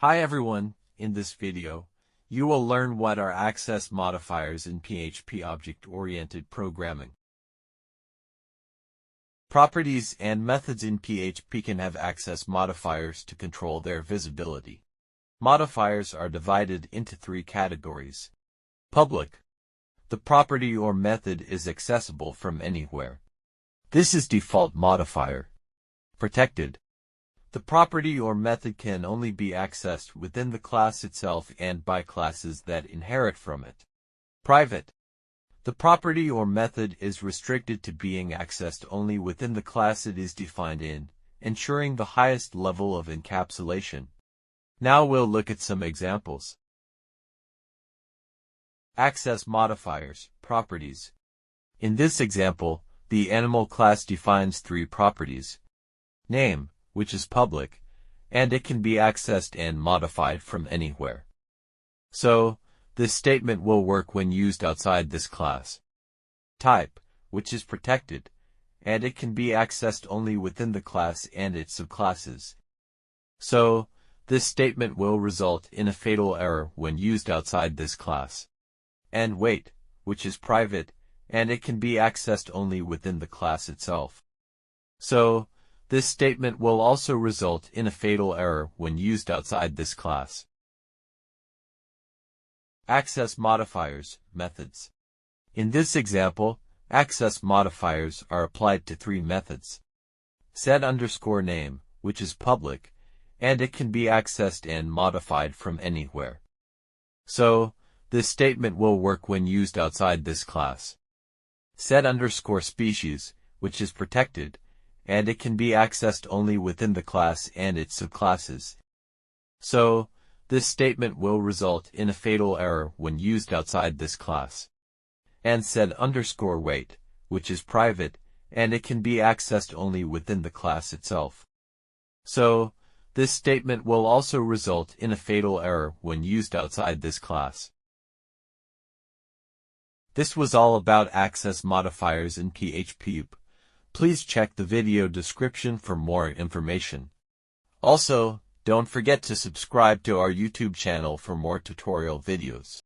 Hi everyone, in this video, you will learn what are access modifiers in PHP object-oriented programming. Properties and methods in PHP can have access modifiers to control their visibility. Modifiers are divided into three categories. Public. The property or method is accessible from anywhere. This is default modifier. Protected. The property or method can only be accessed within the class itself and by classes that inherit from it. Private. The property or method is restricted to being accessed only within the class it is defined in, ensuring the highest level of encapsulation. Now we'll look at some examples. Access modifiers, properties. In this example, the animal class defines three properties. Name, which is public, and it can be accessed and modified from anywhere. So, this statement will work when used outside this class. Type, which is protected, and it can be accessed only within the class and its subclasses. So, this statement will result in a fatal error when used outside this class. And weight, which is private, and it can be accessed only within the class itself. So, this statement will also result in a fatal error when used outside this class. Access modifiers, methods. In this example, access modifiers are applied to three methods. Set_name, which is public, and it can be accessed and modified from anywhere. So, this statement will work when used outside this class. Set_species, which is protected, and it can be accessed only within the class and its subclasses. So, this statement will result in a fatal error when used outside this class. And set_weight, which is private, and it can be accessed only within the class itself. So, this statement will also result in a fatal error when used outside this class. This was all about access modifiers in PHP OOP. Please check the video description for more information. Also, don't forget to subscribe to our YouTube channel for more tutorial videos.